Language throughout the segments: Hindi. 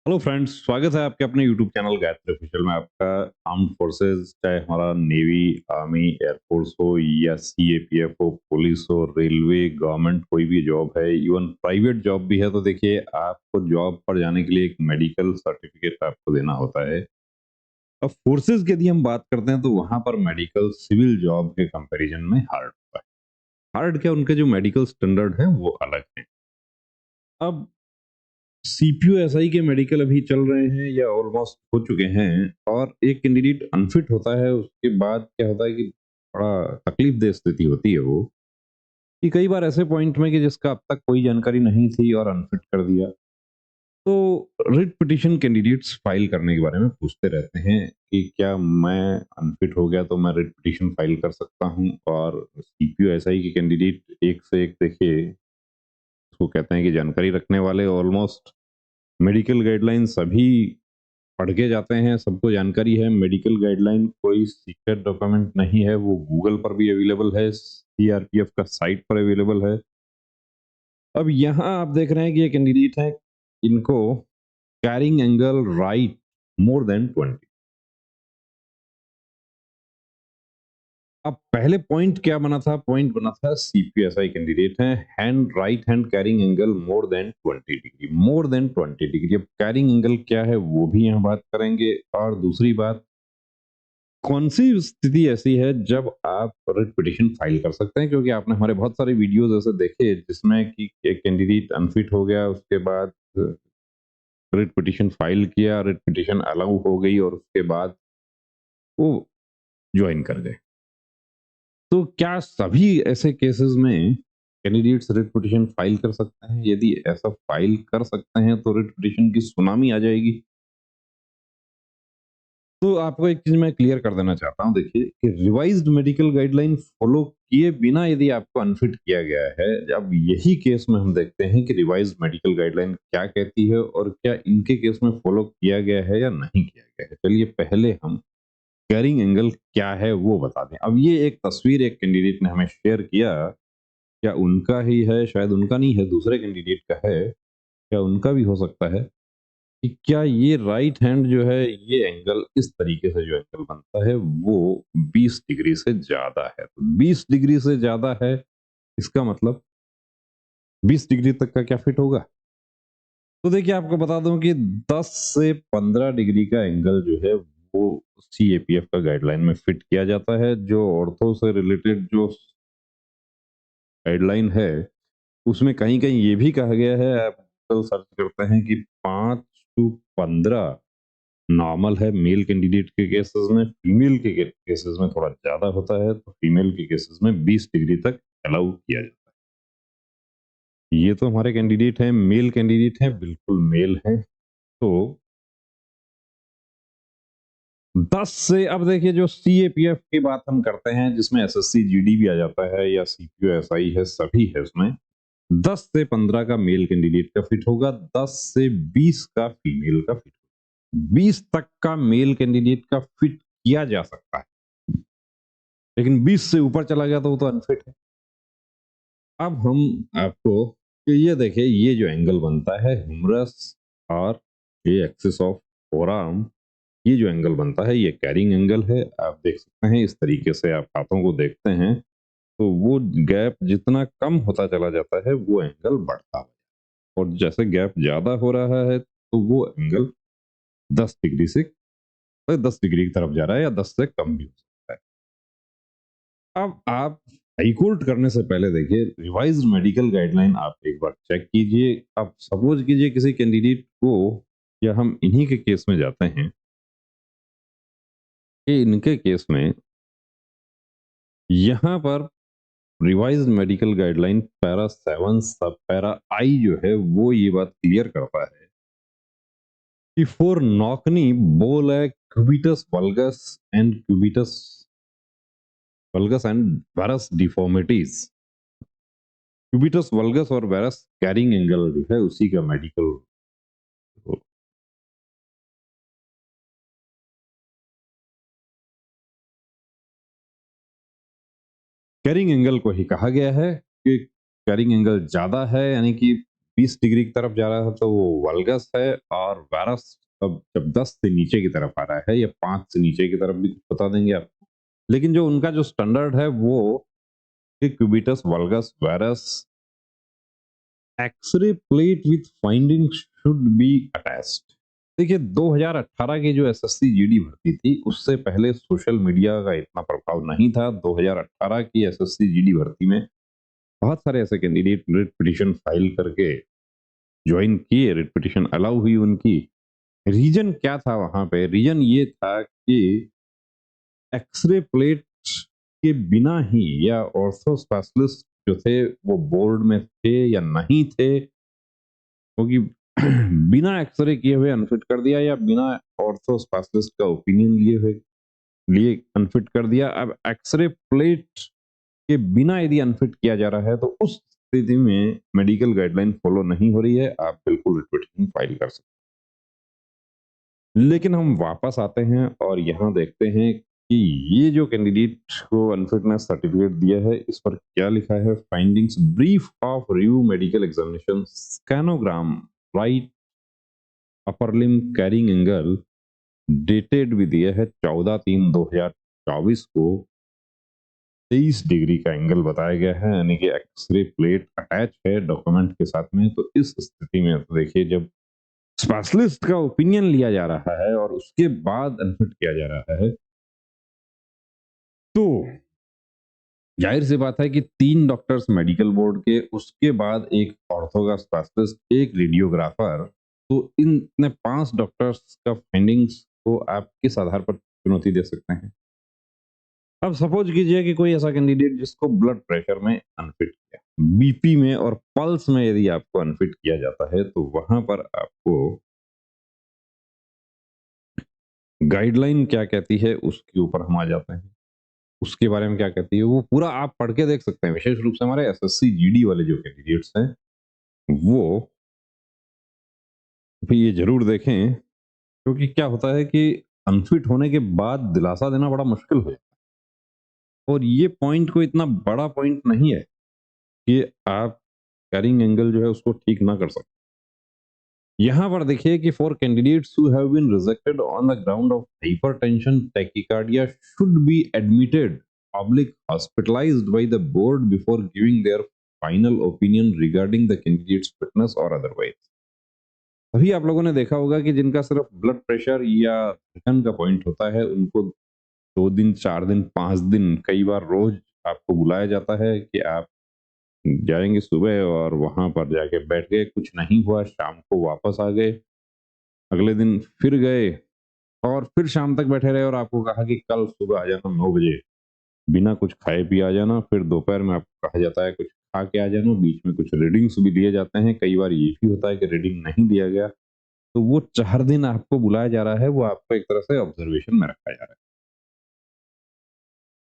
हेलो फ्रेंड्स, स्वागत है आपके अपने यूट्यूब चैनल गायत्री ऑफिशियल में। आपका आर्म्ड फोर्सेस, चाहे हमारा नेवी, आर्मी, एयरफोर्स हो या सीएपीएफ हो, पुलिस हो, रेलवे, गवर्नमेंट कोई भी जॉब है, इवन प्राइवेट जॉब भी है, तो देखिए आपको जॉब पर जाने के लिए एक मेडिकल सर्टिफिकेट आपको देना होता है। अब फोर्सेस की यदि हम बात करते हैं तो वहां पर मेडिकल सिविल जॉब के कंपैरिजन में हार्ड होता है। हार्ड क्या, उनके जो मेडिकल स्टैंडर्ड है वो अलग है। अब सीपीयू एसआई के मेडिकल अभी चल रहे हैं या ऑलमोस्ट हो चुके हैं, और एक कैंडिडेट अनफिट होता है, उसके बाद क्या होता है कि बड़ा तकलीफ देह स्थिति होती है वो, कि कई बार ऐसे पॉइंट में कि जिसका अब तक कोई जानकारी नहीं थी और अनफिट कर दिया। तो रिट पिटिशन कैंडिडेट्स फाइल करने के बारे में पूछते रहते हैं कि क्या मैं अनफिट हो गया तो मैं रिट पिटिशन फाइल कर सकता हूं। और सीपीयू एसआई के कैंडिडेट एक से एक देखिए, उसको कहते हैं कि जानकारी रखने वाले, ऑलमोस्ट मेडिकल गाइडलाइन सभी पढ़ के जाते हैं, सबको जानकारी है। मेडिकल गाइडलाइन कोई सीक्रेट डॉक्यूमेंट नहीं है, वो गूगल पर भी अवेलेबल है, सीआरपीएफ का साइट पर अवेलेबल है। अब यहाँ आप देख रहे हैं कि ये कैंडिडेट है, इनको carrying angle right more than 20। अब पहले पॉइंट क्या बना था? पॉइंट बना था सीपीएसआई कैंडिडेट है, hand right hand carrying angle more than 20 degree, more than 20 degree. अब कैरिंग एंगल क्या है वो भी यहाँ बात करेंगे। और दूसरी बात, कौन सी स्थिति ऐसी है जब आप रिट पिटीशन फाइल कर सकते हैं? क्योंकि आपने हमारे बहुत सारे वीडियोस ऐसे देखे जिसमें कि एक कैंडिडेट अनफिट हो गया, उसके बाद रिट पिटीशन फाइल किया, रिट पिटीशन अलाउ हो गई और उसके बाद वो ज्वाइन कर गए। तो क्या सभी ऐसे केसेस में कैंडिडेट्स रिट पिटीशन फाइल कर सकते हैं? यदि ऐसा फाइल कर सकते हैं तो रिट पिटीशन की सुनामी आ जाएगी। तो आपको एक चीज मैं क्लियर कर देना चाहता हूं, देखिए कि रिवाइज्ड मेडिकल गाइडलाइन फॉलो किए बिना यदि आपको अनफिट किया गया है, अब यही केस में हम देखते हैं कि रिवाइज्ड मेडिकल गाइडलाइन क्या कहती है और क्या इनके केस में फॉलो किया गया है या नहीं किया गया है। चलिए पहले हम कैरिंग एंगल क्या है वो बता दें। अब ये एक तस्वीर एक कैंडिडेट ने हमें शेयर किया, क्या उनका ही है? शायद उनका नहीं है, दूसरे कैंडिडेट का है। क्या उनका भी हो सकता है कि क्या ये राइट हैंड जो है, ये एंगल इस तरीके से जो एंगल बनता है वो 20 डिग्री से ज्यादा है। तो 20 डिग्री से ज्यादा है, इसका मतलब 20 डिग्री तक का क्या फिट होगा? तो देखिए आपको बता दूं कि 10 से 15 डिग्री का एंगल जो है वो सीएपीएफ का गाइडलाइन में फिट किया जाता है। जो ऑर्थो से रिलेटेड जो गाइडलाइन है उसमें कहीं कहीं ये भी कहा गया है, आप गूगल सर्च करते हैं कि 5 टू 15 नॉर्मल है मेल कैंडिडेट के केसेस में। फीमेल के केसेस में थोड़ा ज्यादा होता है, तो फीमेल के केसेस में 20 डिग्री तक अलाउ किया जाता है। ये तो हमारे कैंडिडेट हैं, मेल कैंडिडेट हैं, बिल्कुल मेल हैं। तो 10 से, अब देखिए जो सीएपीएफ की बात हम करते हैं जिसमें एसएससी जीडी भी आ जाता है या सीपीयू एसआई है, सभी है उसमें, 10 से 15 का मेल कैंडिडेट का फिट होगा, 10 से 20 का फीमेल का फिट होगा। 20 तक का मेल कैंडिडेट का फिट किया जा सकता है, लेकिन 20 से ऊपर चला गया तो वो तो अनफिट है। अब हम आपको, ये देखिए ये जो एंगल बनता है ह्यूमरस और ये एक्सिस ऑफ फोरआर्म, ये जो एंगल बनता है ये कैरिंग एंगल है। आप देख सकते हैं इस तरीके से आप हाथों को देखते हैं तो वो गैप जितना कम होता चला जाता है वो एंगल बढ़ता है, और जैसे गैप ज्यादा हो रहा है तो वो एंगल 10 डिग्री से 10 डिग्री की तरफ जा रहा है या 10 से कम भी हो सकता है। अब आप हाईकोर्ट करने से पहले देखिए रिवाइज्ड मेडिकल गाइडलाइन आप एक बार चेक कीजिए। अब सपोज कीजिए किसी कैंडिडेट को, या हम इन्हीं के केस में जाते हैं कि इनके केस में यहाँ पर रिवाइज्ड मेडिकल गाइडलाइन पैरा 7 सब पैरा आई जो है वो ये बात क्लियर करता है कि फॉर नॉकनी बोल है cubitus valgus and varus deformities. Cubitus valgus और वेरस कैरिंग एंगल जो है उसी का मेडिकल कैरिंग एंगल को ही कहा गया है कि कैरिंग एंगल ज्यादा है, यानी कि 20 डिग्री की तरफ जा रहा है तो वो वल्गस है, और वायरस अब जब 10 से नीचे की तरफ आ रहा है या 5 से नीचे की तरफ भी बता देंगे आप। लेकिन जो उनका जो स्टैंडर्ड है वो कि cubitus valgus varus x-ray plate with finding should be attached. देखिए 2018 की जो एसएससी जीडी भर्ती थी उससे पहले सोशल मीडिया का इतना प्रभाव नहीं था। 2018 की एसएससी जीडी भर्ती में बहुत सारे ऐसे कैंडिडेट रिट पिटीशन फाइल करके ज्वाइन किए, रिट पिटीशन अलाउ हुई उनकी। रीजन क्या था वहां पे? रीजन ये था कि एक्सरे प्लेट के बिना ही या ऑर्थो स्पेशलिस्ट जो थे वो बोर्ड में थे या नहीं थे, क्योंकि बिना एक्सरे किए हुए अनफिट कर दिया या बिना ऑर्थो स्पेशलिस्ट का ओपिनियन लिए अनफिट कर दिया। अब एक्सरे प्लेट के बिना यदि अनफिट किया जा रहा है तो उस स्थिति में मेडिकल गाइडलाइन फॉलो नहीं हो रही है, आप बिल्कुल रिट पिटीशन फाइल कर सकते हैं। लेकिन हम वापस आते हैं और यहाँ देखते हैं कि ये जो कैंडिडेट को अनफिटनेस सर्टिफिकेट दिया है इस पर क्या लिखा है? Findings brief of review medical examination scanogram right upper limb carrying angle dated भी दिया है 14/3/2024 को 23 डिग्री का एंगल बताया गया है, यानी कि एक्सरे प्लेट अटैच है डॉक्यूमेंट के साथ में। तो इस स्थिति में तो देखिए जब स्पेशलिस्ट का ओपिनियन लिया जा रहा है और उसके बाद अनफिट किया जा रहा है तो जाहिर सी बात है कि 3 डॉक्टर्स मेडिकल बोर्ड के, उसके बाद एक ऑर्थो का स्पेशलिस्ट, एक रेडियोग्राफर, तो इन इतने 5 डॉक्टर्स का फाइंडिंग्स को आप किस आधार पर चुनौती दे सकते हैं? अब सपोज कीजिए कि कोई ऐसा कैंडिडेट जिसको ब्लड प्रेशर में अनफिट किया, बीपी में और पल्स में यदि आपको अनफिट किया जाता है तो वहां पर आपको गाइडलाइन क्या कहती है उसके ऊपर हम आ जाते हैं। उसके बारे में क्या कहती है वो पूरा आप पढ़ के देख सकते हैं। विशेष रूप से हमारे एसएससी जीडी वाले जो कैंडिडेट्स हैं वो भी ये जरूर देखें, क्योंकि क्या होता है कि अनफिट होने के बाद दिलासा देना बड़ा मुश्किल हो जाता है। और ये पॉइंट को इतना बड़ा पॉइंट नहीं है कि आप कैरिंग एंगल जो है उसको ठीक ना कर सकते। यहाँ पर देखिए कि for candidates who have been rejected on the ground of hypertension tachycardia should be admitted public hospitalised by the board before giving their final opinion regarding the candidates fitness और अदरवाइज। अभी आप लोगों ने देखा होगा कि जिनका सिर्फ ब्लड प्रेशर या धड़कन का पॉइंट होता है उनको 2 दिन 4 दिन 5 दिन कई बार रोज आपको बुलाया जाता है कि आप जाएंगे सुबह और वहां पर जाके बैठ गए, कुछ नहीं हुआ, शाम को वापस आ गए, अगले दिन फिर गए और फिर शाम तक बैठे रहे और आपको कहा कि कल सुबह आ जाना 9 बजे, बिना कुछ खाए पिए आ जाना। फिर दोपहर में आपको कहा जाता है कुछ खा के आ जाना, बीच में कुछ रीडिंग्स भी दिए जाते हैं। कई बार ये भी होता है कि रीडिंग नहीं दिया गया, तो वो 4 दिन आपको बुलाया जा रहा है, वो आपको एक तरह से ऑब्जर्वेशन में रखा जा रहा है।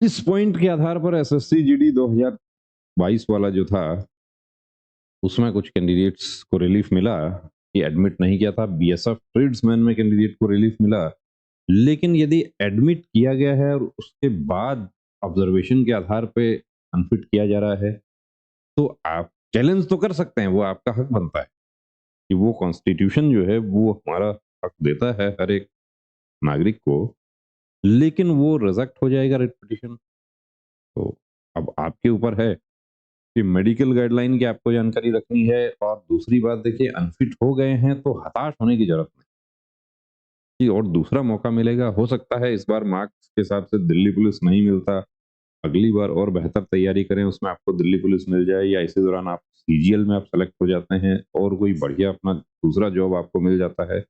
इस पॉइंट के आधार पर एसएससी जीडी 2022 वाला जो था उसमें कुछ कैंडिडेट्स को रिलीफ मिला कि एडमिट नहीं किया था। बीएसएफ ट्रेड्समैन में कैंडिडेट को रिलीफ मिला। लेकिन यदि एडमिट किया गया है और उसके बाद ऑब्जर्वेशन के आधार पे अनफिट किया जा रहा है तो आप चैलेंज तो कर सकते हैं, वो आपका हक बनता है कि वो कॉन्स्टिट्यूशन जो है वो हमारा हक देता है हर एक नागरिक को। लेकिन वो रिजेक्ट हो जाएगा रिट पिटीशन, तो अब आपके ऊपर है कि मेडिकल गाइडलाइन की आपको जानकारी रखनी है। और दूसरी बात देखिए अनफिट हो गए हैं तो हताश होने की जरूरत नहीं कि और दूसरा मौका मिलेगा। हो सकता है इस बार मार्क्स के हिसाब से दिल्ली पुलिस नहीं मिलता, अगली बार और बेहतर तैयारी करें उसमें आपको दिल्ली पुलिस मिल जाए, या इसी दौरान आप सीजीएल में आप सेलेक्ट हो जाते हैं और कोई बढ़िया अपना दूसरा जॉब आपको मिल जाता है।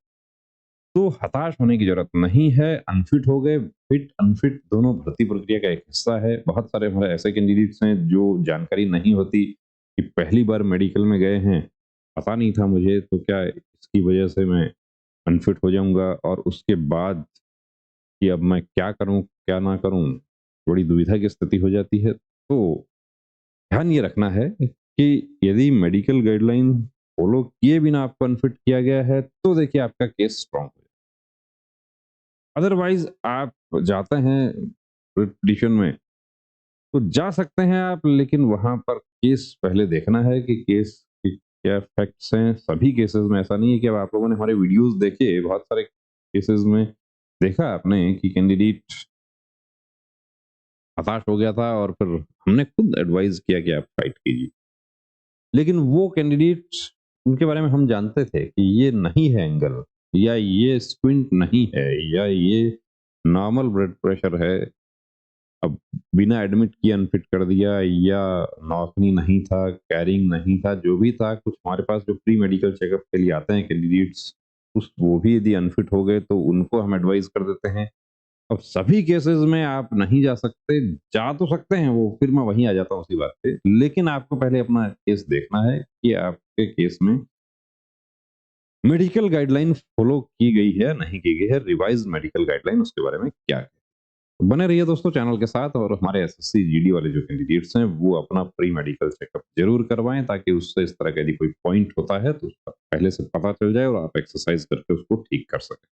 तो हताश होने की जरूरत नहीं है। अनफिट हो गए, फिट अनफिट दोनों भर्ती प्रक्रिया का एक हिस्सा है। बहुत सारे हमारे ऐसे कैंडिडेट्स हैं जो जानकारी नहीं होती कि पहली बार मेडिकल में गए हैं, पता नहीं था मुझे, तो क्या इसकी वजह से मैं अनफिट हो जाऊंगा और उसके बाद कि अब मैं क्या करूं क्या ना करूं, बड़ी दुविधा की स्थिति हो जाती है। तो ध्यान ये रखना है कि यदि मेडिकल गाइडलाइन फॉलो किए बिना आपको अनफिट किया गया है तो देखिए आपका केस स्ट्रांग हो। अदरवाइज आप जाते हैं पिटीशन में तो जा सकते हैं आप, लेकिन वहां पर केस पहले देखना है कि केस की क्या फैक्ट्स हैं सभी केसेस में। ऐसा नहीं है कि अब आप लोगों ने हमारे वीडियोस देखे, बहुत सारे केसेस में देखा आपने कि कैंडिडेट हताश हो गया था और फिर हमने खुद एडवाइस किया कि आप फाइट कीजिए, लेकिन वो कैंडिडेट उनके बारे में हम जानते थे कि ये नहीं है एंगल, या ये स्क्विंट नहीं है, या ये नॉर्मल ब्लड प्रेशर है। अब बिना एडमिट किए अनफिट कर दिया, या नॉकनी नहीं था, कैरिंग नहीं था, जो भी था, कुछ हमारे पास जो प्री मेडिकल चेकअप के लिए आते हैं कैंडिडेट्स, उस वो भी यदि अनफिट हो गए तो उनको हम एडवाइस कर देते हैं। अब सभी केसेस में आप नहीं जा सकते, जा तो सकते हैं वो, फिर मैं वहीं आ जाता हूँ उसी बात पे, लेकिन आपको पहले अपना केस देखना है कि आपके केस में मेडिकल गाइडलाइन फॉलो की गई है, नहीं की गई है, रिवाइज्ड मेडिकल गाइडलाइन उसके बारे में क्या है। तो बने रहिए दोस्तों चैनल के साथ, और हमारे एसएससी जीडी वाले जो कैंडिडेट्स हैं वो अपना प्री मेडिकल चेकअप जरूर करवाएं, ताकि उससे इस तरह का यदि कोई पॉइंट होता है तो उसका पहले से पता चल जाए और आप एक्सरसाइज करके उसको ठीक कर सकें।